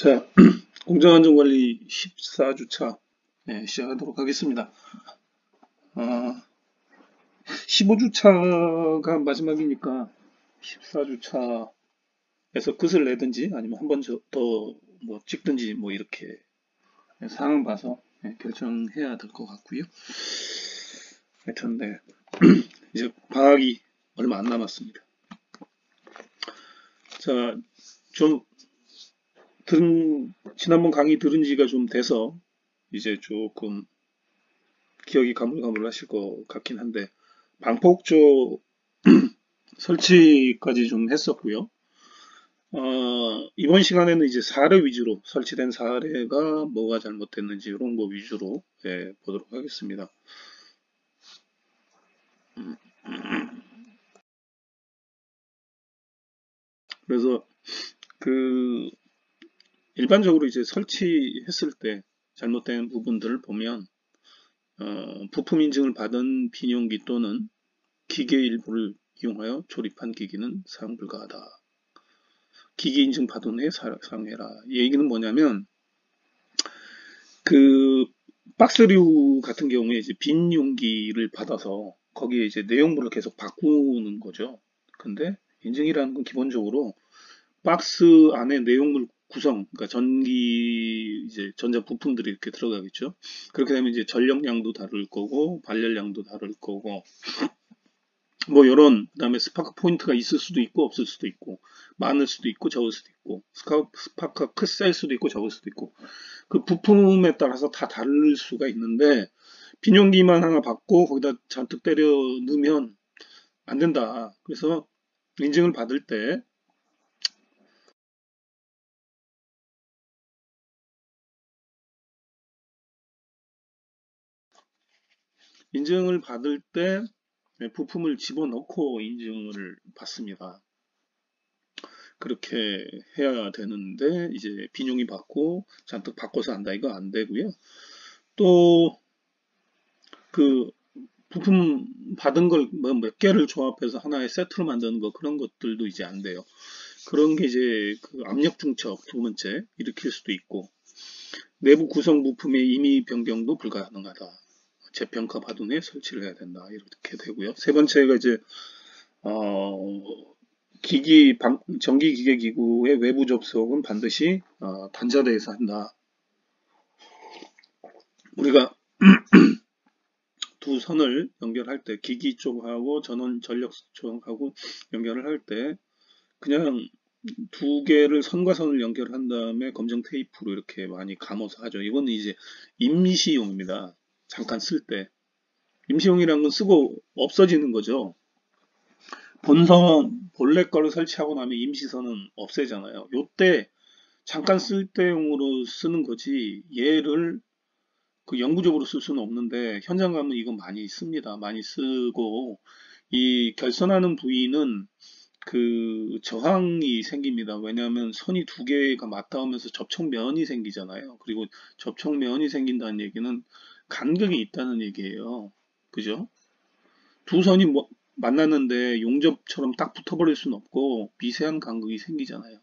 자, 공정안전관리 14주차 시작하도록 하겠습니다. 15주차가 마지막이니까 14주차에서 끝을 내든지 아니면 한 번 더 뭐 찍든지 뭐 이렇게 상황 봐서 결정해야 될 것 같고요. 하여튼 네. 이제 방학이 얼마 안 남았습니다. 자, 좀 지난번 강의 들은 지가 좀 돼서 이제 조금 기억이 가물가물하실 것 같긴 한데 방폭조 설치까지 좀 했었고요. 이번 시간에는 이제 사례 위주로 설치된 사례가 뭐가 잘못됐는지 이런 거 위주로 보도록 하겠습니다. 그래서 그 일반적으로 이제 설치했을 때 잘못된 부분들을 보면 부품 인증을 받은 비용기 또는 기계 일부를 이용하여 조립한 기기는 사용 불가하다. 기기 인증 받은 후에 사용해라. 이 얘기는 뭐냐면 그 박스류 같은 경우에 이제 빈 용기를 받아서 거기에 이제 내용물을 계속 바꾸는 거죠. 근데 인증이라는 건 기본적으로 박스 안에 내용물 구성, 그러니까 전기 이제 전자 부품들이 이렇게 들어가겠죠. 그렇게 되면 이제 전력량도 다를 거고 발열량도 다를 거고 뭐 이런 그다음에 스파크 포인트가 있을 수도 있고 없을 수도 있고 많을 수도 있고 적을 수도 있고 스파크가 클 수도 있고 적을 수도 있고 그 부품에 따라서 다 다를 수가 있는데 빈용기만 하나 받고 거기다 잔뜩 때려 넣으면 안 된다. 그래서 인증을 받을 때 부품을 집어넣고 인증을 받습니다. 그렇게 해야 되는데 이제 빈용이 받고 잔뜩 바꿔서 한다 이거 안 되고요. 또 그 부품 받은 걸 뭐 몇 개를 조합해서 하나의 세트로 만드는 거 그런 것들도 이제 안 돼요. 그런 게 이제 그 압력 중첩 두 번째 일으킬 수도 있고 내부 구성 부품의 임의 변경도 불가능하다. 재평가 받은 후에 설치를 해야 된다. 이렇게 되고요. 세 번째가 이제 전기 기계 기구의 외부 접속은 반드시 단자대에서 한다. 우리가 두 선을 연결할 때 기기 쪽하고 전원 전력 쪽하고 연결을 할 때 그냥 두 개를 선과 선을 연결한 다음에 검정 테이프로 이렇게 많이 감아서 하죠. 이건 이제 임시용입니다. 잠깐 쓸 때. 임시용이란 건 쓰고 없어지는 거죠. 본래 거를 설치하고 나면 임시선은 없애잖아요. 요때 잠깐 쓸 때용으로 쓰는 거지 얘를 그 영구적으로 쓸 수는 없는데 현장 가면 이거 많이 씁니다. 많이 쓰고 이 결선하는 부위는 그 저항이 생깁니다. 왜냐하면 선이 두 개가 맞닿으면서 접촉면이 생기잖아요. 그리고 접촉면이 생긴다는 얘기는 간격이 있다는 얘기예요. 그죠? 두 선이 만났는데 용접처럼 딱 붙어버릴 수는 없고 미세한 간극이 생기잖아요.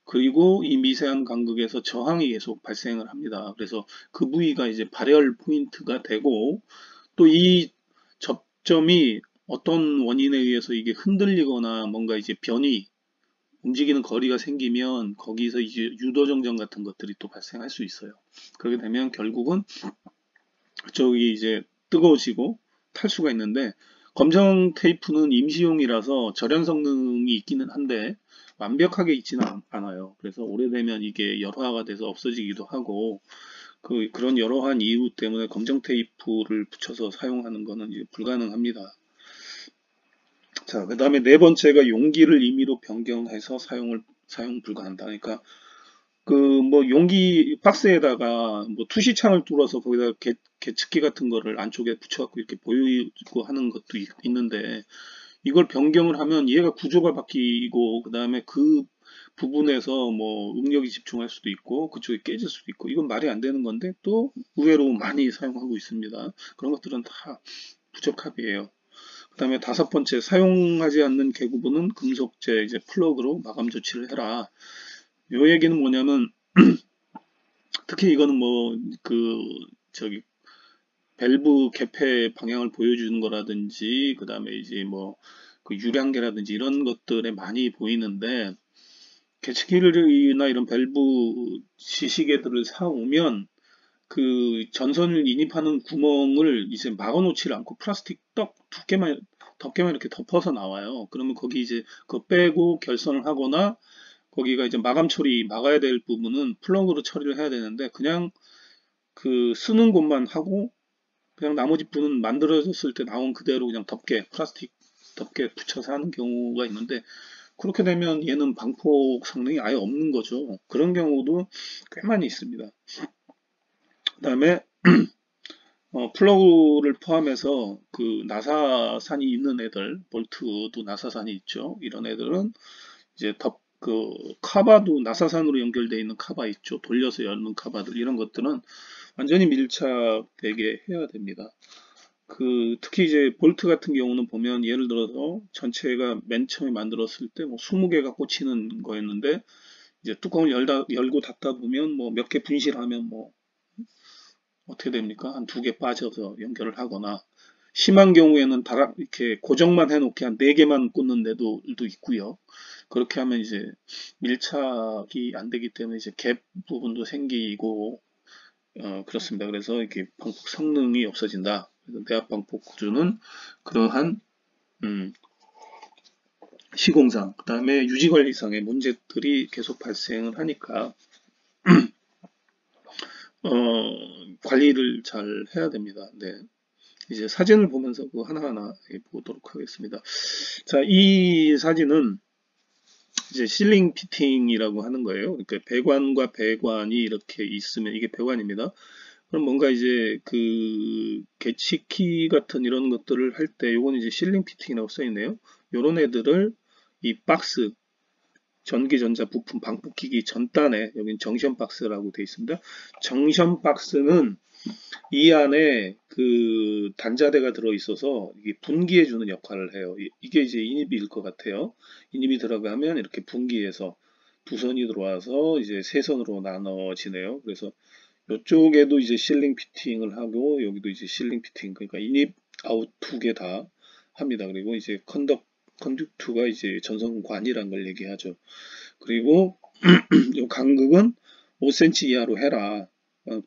그리고 이 미세한 간극에서 저항이 계속 발생을 합니다. 그래서 그 부위가 이제 발열 포인트가 되고 또 이 접점이 어떤 원인에 의해서 이게 흔들리거나 뭔가 이제 변이 움직이는 거리가 생기면 거기서 이제 유도정전 같은 것들이 또 발생할 수 있어요. 그렇게 되면 결국은 저기 이제 뜨거워지고 탈 수가 있는데 검정 테이프는 임시용이라서 절연 성능이 있기는 한데 완벽하게 있지는 않아요. 그래서 오래되면 이게 열화가 돼서 없어지기도 하고 그런 여러한 이유 때문에 검정 테이프를 붙여서 사용하는 것은 이제 불가능합니다. 자, 그 다음에 네 번째가 용기를 임의로 변경해서 사용 불가한다. 그러니까 그 뭐 용기 박스에다가 뭐 투시창을 뚫어서 거기다 계측기 같은 거를 안쪽에 붙여갖고 이렇게 보이고 하는 것도 있는데 이걸 변경을 하면 얘가 구조가 바뀌고 그 다음에 그 부분에서 뭐 응력이 집중할 수도 있고 그쪽이 깨질 수도 있고 이건 말이 안 되는 건데 또 의외로 많이 사용하고 있습니다. 그런 것들은 다 부적합이에요. 그 다음에 다섯 번째 사용하지 않는 개구부는 금속재 이제 플러그로 마감 조치를 해라. 요 얘기는 뭐냐면 특히 이거는 뭐 그 저기 밸브 개폐 방향을 보여주는 거라든지 그 다음에 이제 뭐 그 유량계라든지 이런 것들에 많이 보이는데, 개치기나 이런 밸브 시시계들을 사오면 그 전선을 인입하는 구멍을 이제 막아놓지 않고 플라스틱 떡 두께만 이렇게 덮어서 나와요. 그러면 거기 이제 그거 빼고 결선을 하거나, 거기가 이제 마감 처리 막아야 될 부분은 플러그로 처리를 해야 되는데, 그냥 그 쓰는 곳만 하고 그냥 나머지 부분은 만들어졌을 때 나온 그대로 그냥 플라스틱 덮개 붙여서 하는 경우가 있는데, 그렇게 되면 얘는 방폭 성능이 아예 없는 거죠. 그런 경우도 꽤 많이 있습니다. 그 다음에 플러그를 포함해서 그 나사산이 있는 애들, 볼트도 나사산이 있죠. 이런 애들은 이제 그 카바도 나사산으로 연결되어 있는 카바 있죠. 돌려서 열는 카바들, 이런 것들은 완전히 밀착되게 해야 됩니다. 특히 이제 볼트 같은 경우는 보면, 예를 들어서 전체가 맨 처음에 만들었을 때 뭐 20개가 꽂히는 거였는데, 이제 뚜껑을 열고 닫다 보면 뭐 몇 개 분실하면 뭐 어떻게 됩니까? 한 2개 빠져서 연결을 하거나, 심한 경우에는 이렇게 고정만 해놓게 한 4개만 꽂는 데도 있고요. 그렇게 하면 이제 밀착이 안 되기 때문에 이제 갭 부분도 생기고, 그렇습니다. 그래서 이렇게 방폭 성능이 없어진다. 그래서 내압 방폭 구조는 그러한 시공상, 그 다음에 유지관리상의 문제들이 계속 발생을 하니까 관리를 잘 해야 됩니다. 네. 이제 사진을 보면서 그 하나하나 보도록 하겠습니다. 자, 이 사진은 이제 실링 피팅이라고 하는 거예요. 그러니까 배관과 배관이 이렇게 있으면 이게 배관입니다. 그럼 뭔가 이제 그 개치키 같은 이런 것들을 할 때, 요건 이제 실링 피팅이라고 써 있네요. 요런 애들을 이 박스, 전기전자 부품 방폭기기 전단에, 여기는 정션 박스라고 되어 있습니다. 정션 박스는 이 안에 그 단자대가 들어 있어서 이게 분기해 주는 역할을 해요. 이게 이제 인입일 것 같아요. 인입이 들어가면 이렇게 분기해서 두 선이 들어와서 이제 세 선으로 나눠지네요. 그래서 이쪽에도 이제 실링 피팅을 하고, 여기도 이제 실링 피팅, 그러니까 인입 아웃 2개 다 합니다. 그리고 이제 컨덕트가 이제 전선관이란 걸 얘기하죠. 그리고 이 간극은 5cm 이하로 해라.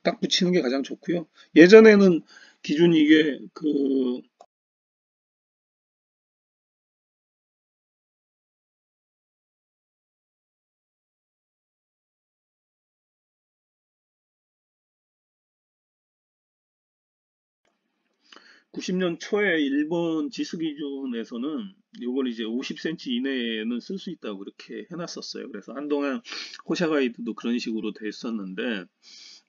딱 붙이는 게 가장 좋고요. 예전에는 기준 이게 90년 초에 일본 지수 기준에서는 이걸 이제 50cm 이내에는 쓸 수 있다고 그렇게 해놨었어요. 그래서 한동안 호샤 가이드도 그런 식으로 됐었는데,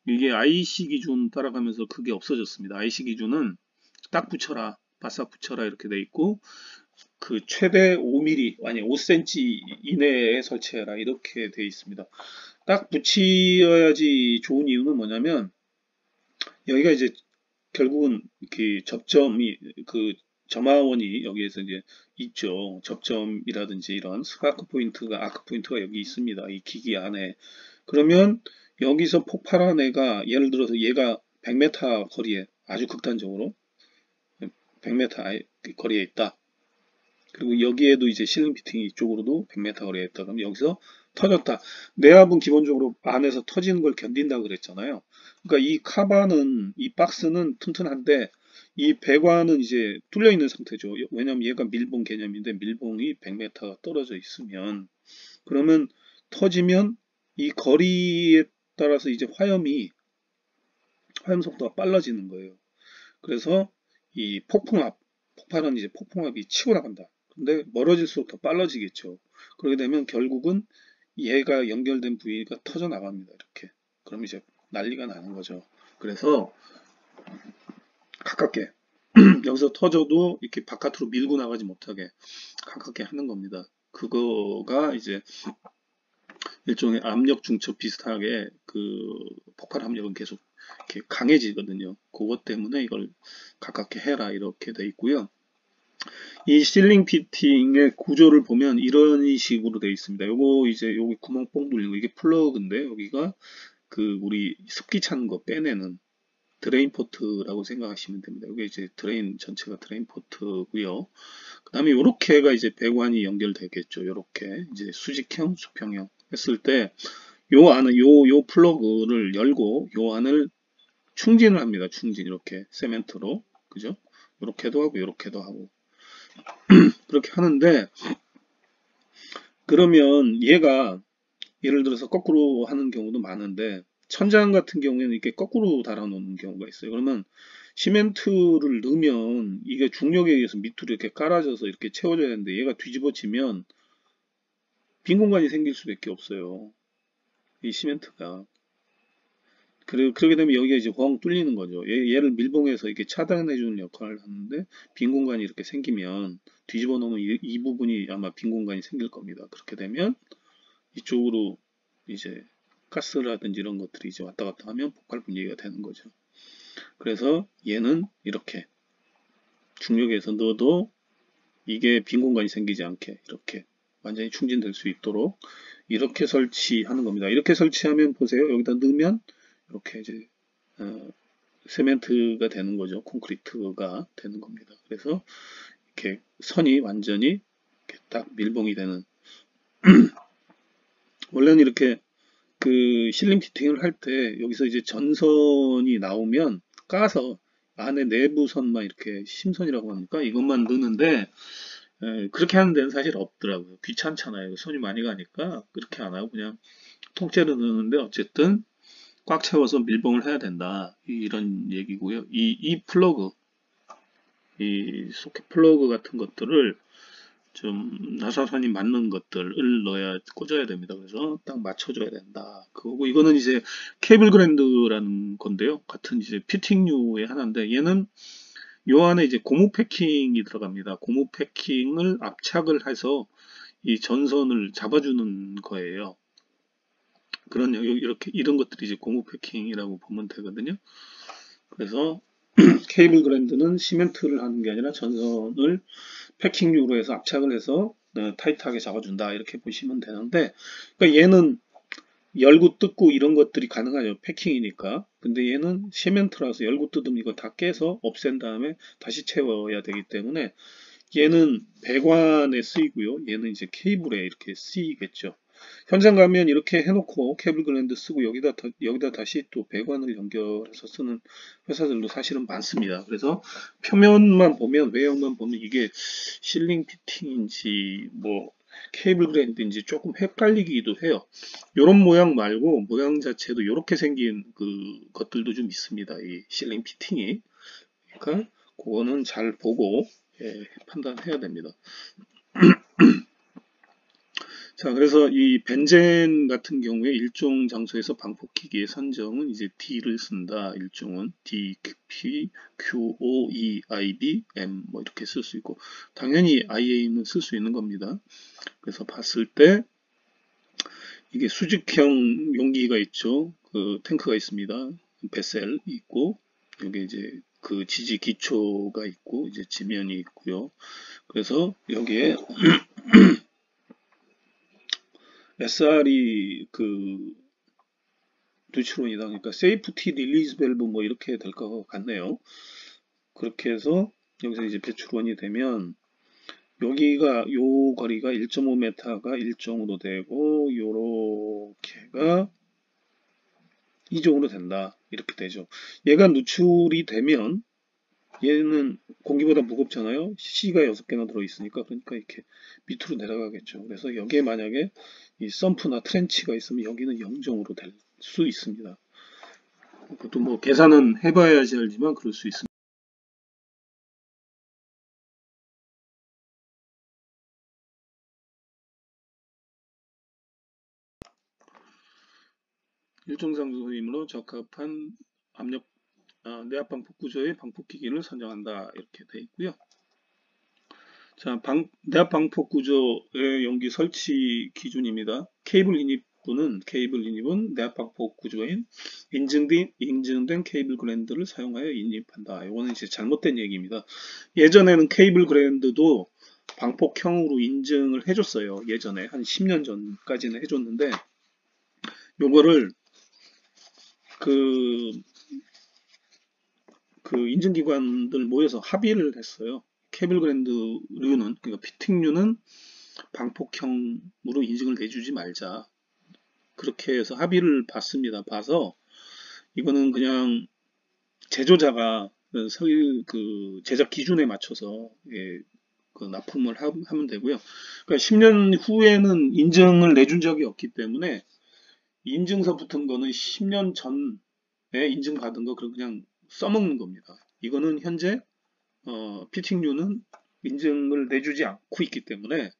이게 IC 기준 따라가면서 그게 없어졌습니다. IC 기준은 딱 붙여라, 바싹 붙여라 이렇게 돼 있고, 그 최대 5mm, 아니 5cm 이내에 설치해라 이렇게 돼 있습니다. 딱 붙여야지 좋은 이유는 뭐냐면, 여기가 이제 결국은 그 접점이, 그 점화원이 여기에서 이제 있죠. 접점이라든지 이런 스파크 포인트가, 아크 포인트가 여기 있습니다. 이 기기 안에. 그러면 여기서 폭발한 애가, 예를 들어서 얘가 100m 거리에, 아주 극단적으로 100m 거리에 있다. 그리고 여기에도 이제 실링 피팅이 이쪽으로도 100m 거리에 있다. 그럼 여기서 터졌다. 내압은 기본적으로 안에서 터지는 걸 견딘다 그랬잖아요. 그러니까 이 카바는, 이 박스는 튼튼한데 이 배관은 이제 뚫려 있는 상태죠. 왜냐면 얘가 밀봉 개념인데, 밀봉이 100m가 떨어져 있으면, 그러면 터지면 이 거리에 따라서 이제 화염 속도가 빨라지는 거예요. 그래서 이 폭발은 이제 폭풍압이 치고 나간다. 근데 멀어질수록 더 빨라지겠죠. 그렇게 되면 결국은 얘가 연결된 부위가 터져 나갑니다. 이렇게. 그럼 이제 난리가 나는 거죠. 그래서 가깝게 여기서 터져도 이렇게 바깥으로 밀고 나가지 못하게 가깝게 하는 겁니다. 그거가 이제 일종의 압력 중첩 비슷하게 그 폭발 압력은 계속 이렇게 강해지거든요. 그것 때문에 이걸 가깝게 해라 이렇게 돼 있고요. 이 실링 피팅의 구조를 보면 이런 식으로 되어 있습니다. 요거 이제 여기 구멍 뽕 뚫린 거 이게 플러그인데 여기가 그 우리 습기 차는 거 빼내는 드레인 포트라고 생각하시면 됩니다. 이게 이제 드레인 전체가 드레인 포트고요. 그 다음에 요렇게가 이제 배관이 연결되겠죠. 요렇게 이제 수직형, 수평형 했을 때 요 안에 요 플러그를 열고 요 안을 충진을 합니다. 충진 이렇게 세멘트로 그죠? 요렇게도 하고 요렇게도 하고 그렇게 하는데 그러면 얘가 예를 들어서 거꾸로 하는 경우도 많은데 천장 같은 경우에는 이렇게 거꾸로 달아놓는 경우가 있어요. 그러면 시멘트를 넣으면 이게 중력에 의해서 밑으로 이렇게 깔아져서 이렇게 채워져야 되는데 얘가 뒤집어지면 빈 공간이 생길 수밖에 없어요. 이 시멘트가. 그러게 되면 여기가 이제 뻥 뚫리는 거죠. 얘를 밀봉해서 이렇게 차단해주는 역할을 하는데 빈 공간이 이렇게 생기면 뒤집어 놓으면 이 부분이 아마 빈 공간이 생길 겁니다. 그렇게 되면 이쪽으로 이제 가스라든지 이런 것들이 이제 왔다 갔다 하면 폭발 분위기가 되는 거죠. 그래서 얘는 이렇게 중력에서 넣어도 이게 빈 공간이 생기지 않게 이렇게 완전히 충진될 수 있도록 이렇게 설치하는 겁니다. 이렇게 설치하면 보세요. 여기다 넣으면 이렇게 이제 세멘트가 되는 거죠. 콘크리트가 되는 겁니다. 그래서 이렇게 선이 완전히 이렇게 딱 밀봉이 되는 원래는 이렇게 그 실링 피팅을 할 때 여기서 이제 전선이 나오면 까서 안에 내부선만 이렇게 심선이라고 합니까? 이것만 넣는데 그렇게 하는 데는 사실 없더라고요. 귀찮잖아요. 손이 많이 가니까 그렇게 안 하고 그냥 통째로 넣는데 어쨌든 꽉 채워서 밀봉을 해야 된다. 이런 얘기고요. 이 플러그, 이 소켓 플러그 같은 것들을 좀 나사선이 맞는 것들을 넣어야 꽂아야 됩니다. 그래서 딱 맞춰줘야 된다. 그거고 이거는 이제 케이블 그랜드라는 건데요. 같은 이제 피팅류의 하나인데 얘는 요 안에 이제 고무 패킹이 들어갑니다. 고무 패킹을 압착을 해서 이 전선을 잡아주는 거예요. 그런 이렇게 이런 것들이 이제 고무 패킹이라고 보면 되거든요. 그래서 케이블 그랜드는 시멘트를 하는 게 아니라 전선을 패킹류로 해서 압착을 해서 타이트하게 잡아준다 이렇게 보시면 되는데 그러니까 얘는 열고 뜯고 이런 것들이 가능하죠. 패킹이니까. 근데 얘는 시멘트라서 열고 뜯으면 이거 다 깨서 없앤 다음에 다시 채워야 되기 때문에 얘는 배관에 쓰이고요. 얘는 이제 케이블에 이렇게 쓰이겠죠. 현장 가면 이렇게 해놓고 케이블 그랜드 쓰고 여기다 다시 또 배관을 연결해서 쓰는 회사들도 사실은 많습니다. 그래서 표면만 보면 외형만 보면 이게 실링 피팅인지 뭐 케이블 그랜드인지 조금 헷갈리기도 해요. 이런 모양 말고 모양 자체도 이렇게 생긴 그 것들도 좀 있습니다. 이 실링 피팅이. 그러니까 그거는 잘 보고 판단해야 됩니다. 자, 그래서 이 벤젠 같은 경우에 일종 장소에서 방폭기기의 선정은 이제 D를 쓴다. 일종은 D, P, Q, O, E, I, B, M 뭐 이렇게 쓸 수 있고 당연히 IA는 쓸 수 있는 겁니다. 그래서 봤을 때 이게 수직형 용기가 있죠. 그 탱크가 있습니다. 베셀 있고 여기 이제 그 지지 기초가 있고 이제 지면이 있고요. 그래서 여기에 SR이 그 누트론이다. 그러니까 세이프티 릴리즈 밸브 뭐 이렇게 될 것 같네요. 그렇게 해서 여기서 이제 배출원이 되면 여기가 요 거리가 1.5m가 1종으로 되고 요렇게가 2종으로 된다. 이렇게 되죠. 얘가 누출이 되면 얘는 공기보다 무겁잖아요. C가 6개나 들어있으니까 그러니까 이렇게 밑으로 내려가겠죠. 그래서 여기에 만약에 이 썸프나 트렌치가 있으면 여기는 0종으로 될 수 있습니다. 그것도 뭐 계산은 해봐야지 알지만 그럴 수 있습니다. 일정 상수임으로 적합한 압력 내압 방폭 구조의 방폭기기를 선정한다 이렇게 되어 있고요. 자, 내압 방폭 구조의 용기 설치 기준입니다. 케이블 인입은 내압 방폭 구조인 인증된 케이블 그랜드를 사용하여 인입한다. 이거는 이제 잘못된 얘기입니다. 예전에는 케이블 그랜드도 방폭형으로 인증을 해줬어요. 예전에 한 10년 전까지는 해줬는데 요거를 그 인증기관들 모여서 합의를 했어요. 케이블 그랜드류는, 그러니까 피팅류는 방폭형으로 인증을 내주지 말자. 그렇게 해서 합의를 봤습니다. 봐서 이거는 그냥 제조자가 제작 기준에 맞춰서 그 납품을 하면 되고요. 그러니까 10년 후에는 인증을 내준 적이 없기 때문에 인증서 붙은 거는 10년 전에 인증받은 거 그냥 써먹는 겁니다. 이거는 현재 피팅류는 인증을 내주지 않고 있기 때문에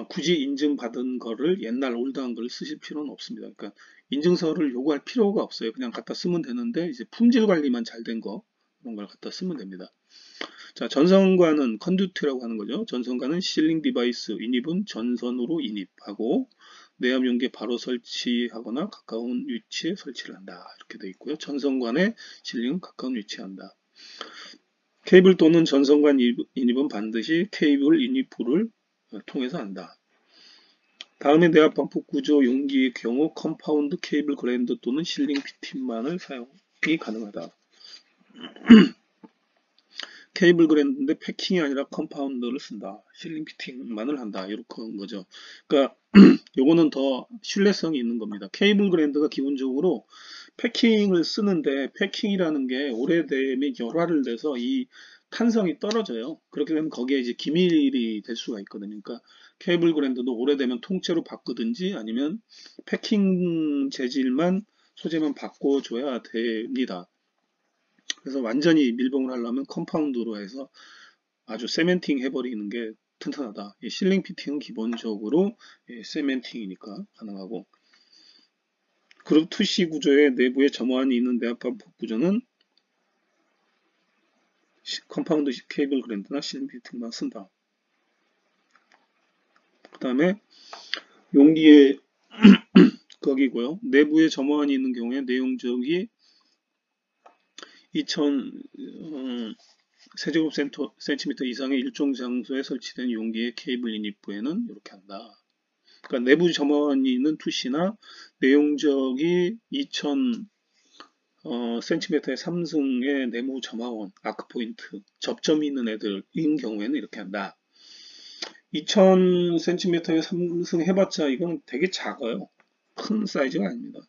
굳이 인증받은 거를 옛날 올드한 걸 쓰실 필요는 없습니다. 그러니까 인증서를 요구할 필요가 없어요. 그냥 갖다 쓰면 되는데 이제 품질 관리만 잘 된 거 그런 걸 갖다 쓰면 됩니다. 자, 전선관은 컨듀트라고 하는 거죠. 전선관은 실링 디바이스 인입은 전선으로 인입하고 내압 용기에 바로 설치하거나 가까운 위치에 설치를 한다. 이렇게 되어 있고요. 전선관에 실링은 가까운 위치에 한다. 케이블 또는 전선관 인입은 반드시 케이블 인입부를 통해서 한다. 다음에 내압 방폭 구조 용기의 경우 컴파운드 케이블 그랜드 또는 실링 피팅만을 사용이 가능하다. 케이블 그랜드인데 패킹이 아니라 컴파운드를 쓴다. 실링 피팅만을 한다. 이렇게 한 거죠. 그러니까 요거는 더 신뢰성이 있는 겁니다. 케이블 그랜드가 기본적으로 패킹을 쓰는데 패킹이라는 게 오래되면 열화를 내서 이 탄성이 떨어져요. 그렇게 되면 거기에 이제 기밀이 될 수가 있거든요. 그러니까 케이블 그랜드도 오래되면 통째로 바꾸든지 아니면 패킹 재질만 소재만 바꿔줘야 됩니다. 그래서 완전히 밀봉을 하려면 컴파운드로 해서 아주 세멘팅 해버리는 게 튼튼하다. 이 실링 피팅은 기본적으로 세멘팅이니까 가능하고, 그룹 2C 구조의 내부에 점화안이 있는 내압 방폭 구조는 컴파운드 케이블 그랜드나 실링 피팅만 쓴다. 그 다음에 용기의 거기고요. 내부에 점화안이 있는 경우에 내용적이 2000 세제곱센티미터 이상의 일정 장소에 설치된 용기의 케이블 인입부에는 이렇게 한다. 그러니까 내부 점화원이 있는 2C나 내용적이 2000 센티미터의 3승의 내부 점화원, 아크포인트, 접점이 있는 애들인 경우에는 이렇게 한다. 2000 센티미터의 3승 해봤자 이건 되게 작아요. 큰 사이즈가 아닙니다.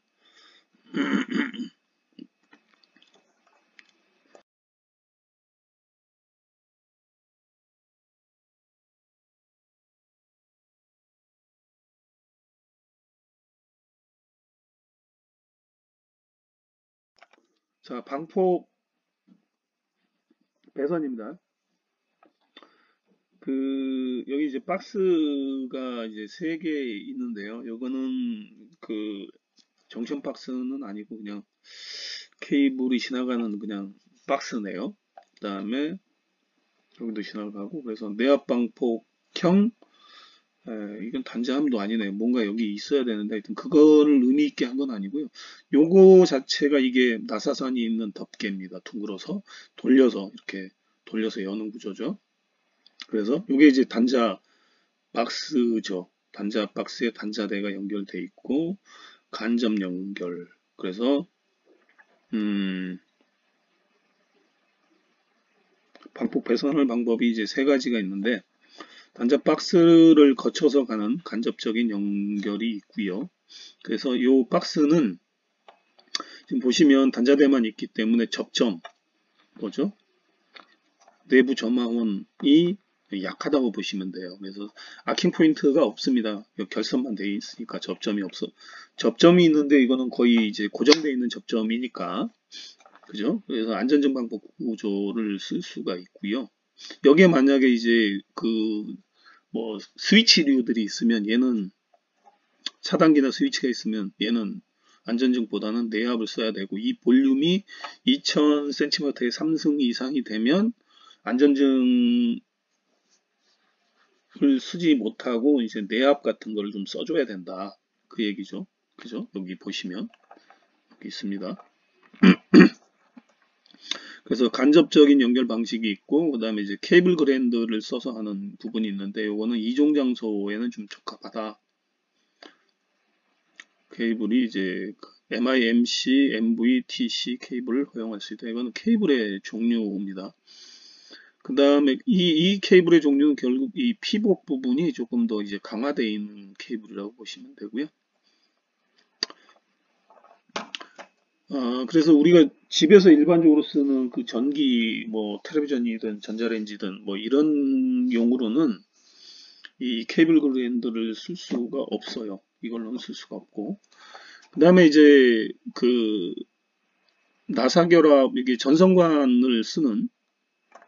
자, 방폭 배선입니다. 여기 이제 박스가 이제 3개 있는데요. 요거는 정션 박스는 아니고 그냥 케이블이 지나가는 그냥 박스네요. 그 다음에 여기도 지나가고, 그래서 내압 방폭형, 이건 단자함도 아니네요. 뭔가 여기 있어야 되는데 하여튼 그거를 의미 있게 한 건 아니고요. 요거 자체가 이게 나사선이 있는 덮개입니다. 둥글어서 돌려서 이렇게 돌려서 여는 구조죠. 그래서 이게 이제 단자 박스죠. 단자 박스에 단자대가 연결돼 있고 간접 연결. 그래서 방폭 배선할 방법이 이제 3가지가 있는데, 단자 박스를 거쳐서 가는 간접적인 연결이 있고요. 그래서 이 박스는 지금 보시면 단자대만 있기 때문에 접점, 뭐죠? 내부 점화원이 약하다고 보시면 돼요. 그래서 아킹 포인트가 없습니다. 결선만 돼 있으니까 접점이 없어. 접점이 있는데 이거는 거의 이제 고정되어 있는 접점이니까, 그죠? 그래서 안전정 방폭 구조를 쓸 수가 있고요. 여기에 만약에 이제 스위치류들이 있으면 얘는 차단기나 스위치가 있으면 얘는 안전증보다는 내압을 써야 되고, 이 볼륨이 2000cm의 3승 이상이 되면 안전증을 쓰지 못하고 이제 내압 같은 걸 좀 써줘야 된다. 그 얘기죠. 그죠? 여기 보시면 여기 있습니다. 그래서 간접적인 연결 방식이 있고, 그 다음에 이제 케이블 그랜드를 써서 하는 부분이 있는데, 요거는 이종 장소에는 좀 적합하다. 케이블이 이제 MIMC, MV, TC 케이블을 허용할 수 있다. 이거는 케이블의 종류입니다. 그 다음에 이 케이블의 종류는 결국 이 피복 부분이 조금 더 이제 강화되어 있는 케이블이라고 보시면 되고요. 그래서 우리가 집에서 일반적으로 쓰는 그 전기, 뭐, 텔레비전이든 전자레인지든 뭐 이런 용으로는 이 케이블 그랜드를 쓸 수가 없어요. 이걸로는 쓸 수가 없고. 그 다음에 이제 그 나사 결합, 이게 전선관을 쓰는,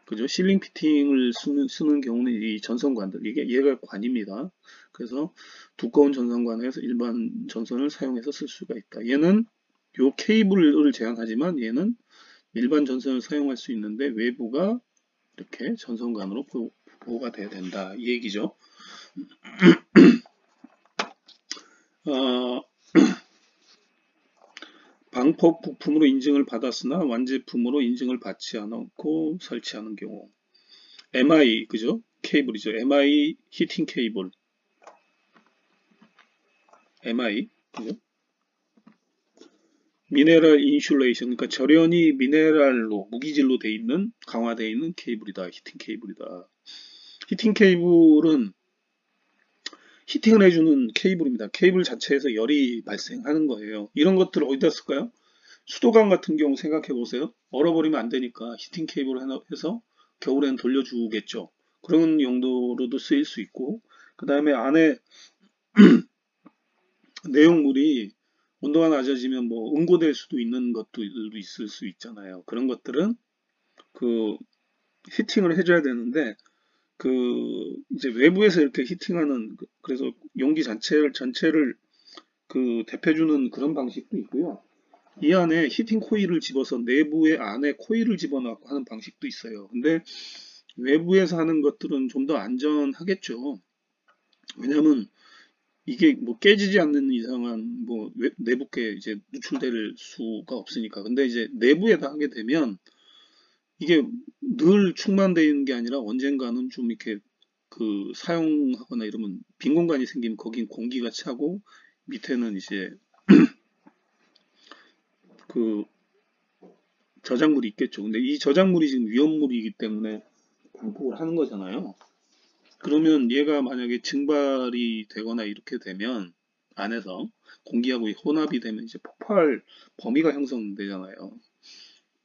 그죠? 실링 피팅을 쓰는 경우는 이 전선관들, 얘가 관입니다. 그래서 두꺼운 전선관에서 일반 전선을 사용해서 쓸 수가 있다. 얘는 요 케이블을 제한하지만 얘는 일반 전선을 사용할 수 있는데 외부가 이렇게 전선관으로 보호가 돼야 된다. 이 얘기죠. 어, 방폭 부품으로 인증을 받았으나 완제품으로 인증을 받지 않고 설치하는 경우. MI, 그죠? 케이블이죠. MI 히팅 케이블. MI, 그죠? 미네랄 인슐레이션, 그러니까 절연이 미네랄로, 무기질로 돼 있는, 강화되어 있는 케이블이다. 히팅 케이블이다. 히팅 케이블은 히팅을 해주는 케이블입니다. 케이블 자체에서 열이 발생하는 거예요. 이런 것들을 어디다 쓸까요? 수도관 같은 경우 생각해 보세요. 얼어버리면 안 되니까 히팅 케이블을 해서 겨울에는 돌려주겠죠. 그런 용도로도 쓰일 수 있고, 그 다음에 안에 내용물이 온도가 낮아지면 뭐 응고될 수도 있는 것들도 있을 수 있잖아요. 그런 것들은 그 히팅을 해줘야 되는데 그 이제 외부에서 이렇게 히팅하는 그래서 용기 전체를 그 대표주는 그런 방식도 있고요. 이 안에 히팅 코일을 집어서 내부의 안에 코일을 집어넣고 하는 방식도 있어요. 근데 외부에서 하는 것들은 좀 더 안전하겠죠. 왜냐하면 이게 뭐 깨지지 않는 이상은 뭐 내부께 이제 누출될 수가 없으니까. 근데 이제 내부에다 하게 되면 이게 늘 충만되어 있는 게 아니라 언젠가는 좀 이렇게 그 사용하거나 이러면 빈 공간이 생기면 거긴 공기가 차고 밑에는 이제 그 저작물이 있겠죠. 근데 이 저작물이 지금 위험물이기 때문에 방폭을 하는 거잖아요. 그러면 얘가 만약에 증발이 되거나 이렇게 되면 안에서 공기하고 혼합이 되면 이제 폭발 범위가 형성되잖아요.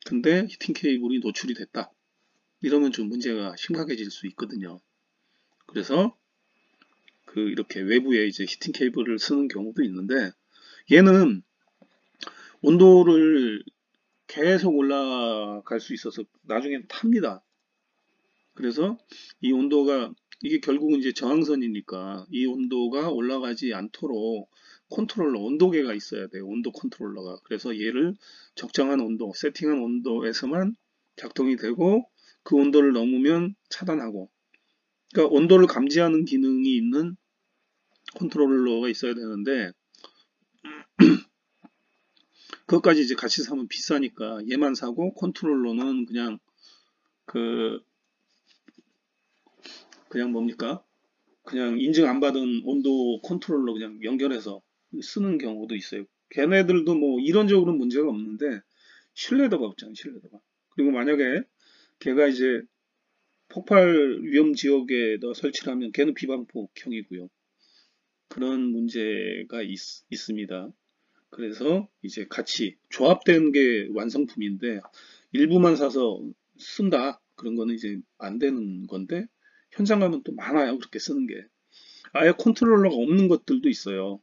근데 히팅 케이블이 노출이 됐다. 이러면 좀 문제가 심각해질 수 있거든요. 그래서 그 이렇게 외부에 이제 히팅 케이블을 쓰는 경우도 있는데 얘는 온도를 계속 올라갈 수 있어서 나중엔 탑니다. 그래서 이 온도가 이게 결국은 이제 저항선이니까 이 온도가 올라가지 않도록 컨트롤러, 온도계가 있어야 돼요. 온도 컨트롤러가. 그래서 얘를 적정한 온도, 세팅한 온도에서만 작동이 되고 그 온도를 넘으면 차단하고. 그러니까 온도를 감지하는 기능이 있는 컨트롤러가 있어야 되는데 그것까지 이제 같이 사면 비싸니까 얘만 사고 컨트롤러는 그 그냥 뭡니까? 그냥 인증 안 받은 온도 컨트롤러 그냥 연결해서 쓰는 경우도 있어요. 걔네들도 뭐 이론적으로는 문제가 없는데 신뢰도가 없잖아요. 신뢰도가. 그리고 만약에 걔가 이제 폭발 위험 지역에다 설치를 하면 걔는 비방폭형이고요. 그런 문제가 있습니다. 그래서 이제 같이 조합된 게 완성품인데 일부만 사서 쓴다. 그런 거는 이제 안 되는 건데 현장 가면 또 많아요. 그렇게 쓰는 게. 아예 컨트롤러가 없는 것들도 있어요.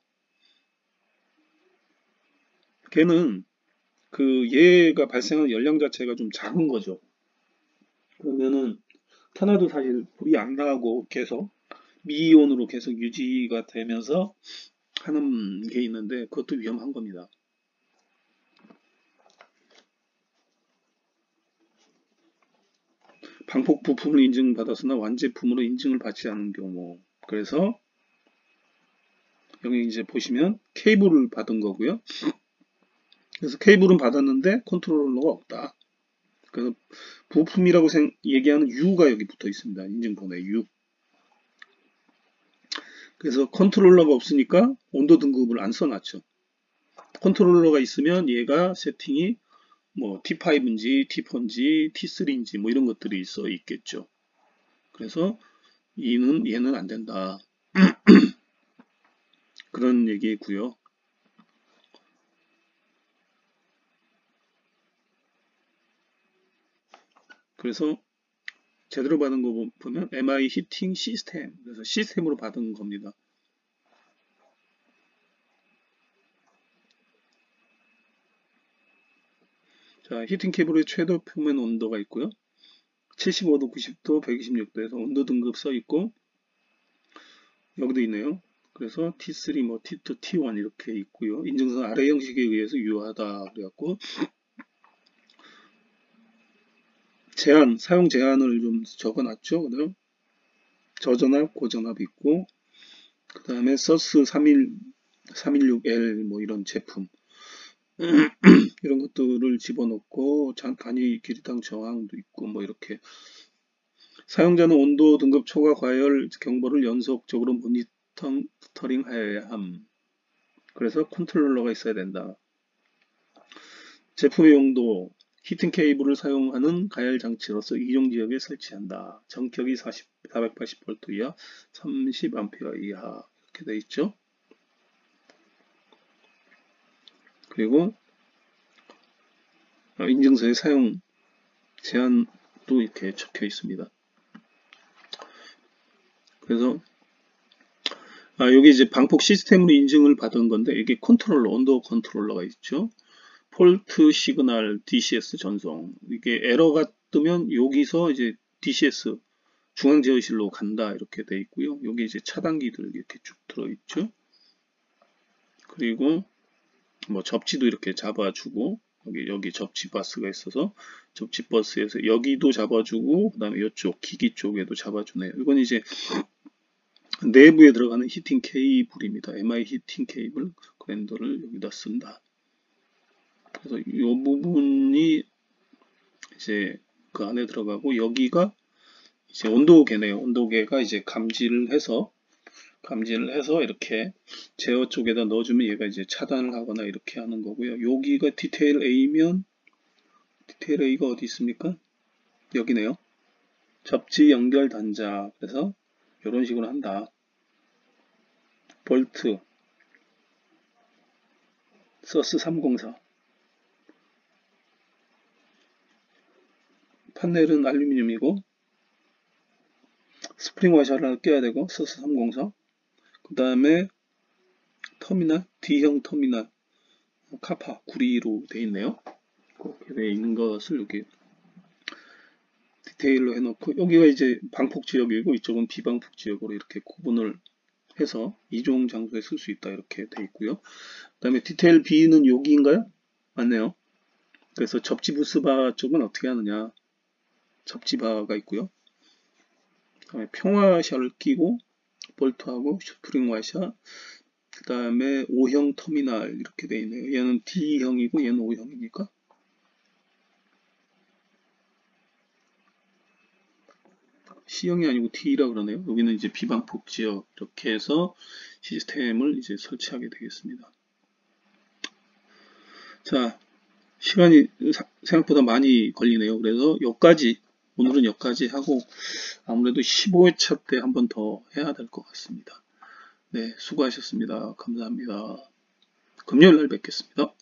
걔는 그 얘가 발생하는 열량 자체가 좀 작은 거죠. 그러면은 켜놔도 사실 불이 안 나고 계속 미이온으로 계속 유지가 되면서 하는 게 있는데 그것도 위험한 겁니다. 방폭 부품을 인증받았으나 완제품으로 인증을 받지 않은 경우. 그래서 여기 이제 보시면 케이블을 받은 거고요. 그래서 케이블은 받았는데 컨트롤러가 없다. 그래서 부품이라고 얘기하는 U가 여기 붙어 있습니다. 인증번호에 U. 그래서 컨트롤러가 없으니까 온도 등급을 안 써놨죠. 컨트롤러가 있으면 얘가 세팅이 뭐 T5인지 T4인지 T3인지 뭐 이런 것들이 써 있겠죠. 그래서 얘는 안 된다. 그런 얘기고요. 그래서 제대로 받은 거 보면 MI 히팅 시스템. 그래서 시스템으로 받은 겁니다. 자, 히팅 케이블의 최대 표면 온도가 있고요. 75도, 90도, 126도에서 온도 등급 써 있고 여기도 있네요. 그래서 T3, 뭐 T2, T1 이렇게 있고요. 인증선 아래 형식에 의해서 유효하다 그래갖고 사용 제한을 좀 적어놨죠. 그다음 저전압, 고전압 있고 그 다음에 서스 316L 뭐 이런 제품 이런 것들을 집어넣고 단위 길이당 저항도 있고 뭐 이렇게 사용자는 온도 등급 초과 과열 경보를 연속적으로 모니터링 해야 함. 그래서 컨트롤러가 있어야 된다. 제품의 용도 히팅 케이블을 사용하는 가열 장치로서 이용 지역에 설치한다. 전격이 480V 이하, 30A 이하 이렇게 되어 있죠. 그리고 인증서의 사용 제한도 이렇게 적혀 있습니다. 그래서 여기 이제 방폭 시스템으로 인증을 받은 건데 이게 컨트롤러, 온도 컨트롤러가 있죠. 폴트 시그널 DCS 전송. 이게 에러가 뜨면 여기서 이제 DCS 중앙 제어실로 간다 이렇게 돼 있고요. 여기 이제 차단기들 이렇게 쭉 들어 있죠. 그리고 뭐 접지도 이렇게 잡아주고 여기 접지 버스가 있어서 접지 버스에서 여기도 잡아주고 그다음에 이쪽 기기 쪽에도 잡아주네요. 이건 이제 내부에 들어가는 히팅 케이블입니다. MI 히팅 케이블 그랜더를 여기다 쓴다. 그래서 이 부분이 이제 그 안에 들어가고 여기가 이제 온도계네요. 온도계가 이제 감지를 해서 이렇게 제어 쪽에다 넣어주면 얘가 이제 차단을 하거나 이렇게 하는 거고요. 여기가 디테일 A면 디테일 A가 어디 있습니까? 여기네요. 접지 연결 단자. 그래서 이런 식으로 한다. 볼트 서스 304 판넬은 알루미늄이고 스프링 와셔를 껴야 되고 서스 304 그 다음에 터미널 D형 터미널 카파 구리로 되어 있네요. 그렇게 되어 있는 것을 여기 디테일로 해놓고 여기가 이제 방폭 지역이고 이쪽은 비방폭 지역으로 이렇게 구분을 해서 이종 장소에 쓸 수 있다 이렇게 되어 있고요. 그 다음에 디테일 B는 여기인가요? 맞네요. 그래서 접지 부스바 쪽은 어떻게 하느냐 접지바가 있고요. 그다음에 평화샤를 끼고 볼트하고 스프링 와샤 그 다음에 O형 터미널 이렇게 되어 있네요. 얘는 D형이고 얘는 O형이니까 C형이 아니고 D라 그러네요. 여기는 이제 비방폭 지역 이렇게 해서 시스템을 이제 설치하게 되겠습니다. 자, 시간이 생각보다 많이 걸리네요. 그래서 오늘은 여기까지 하고 아무래도 15회차 때 한 번 더 해야 될 것 같습니다. 네, 수고하셨습니다. 감사합니다. 금요일 날 뵙겠습니다.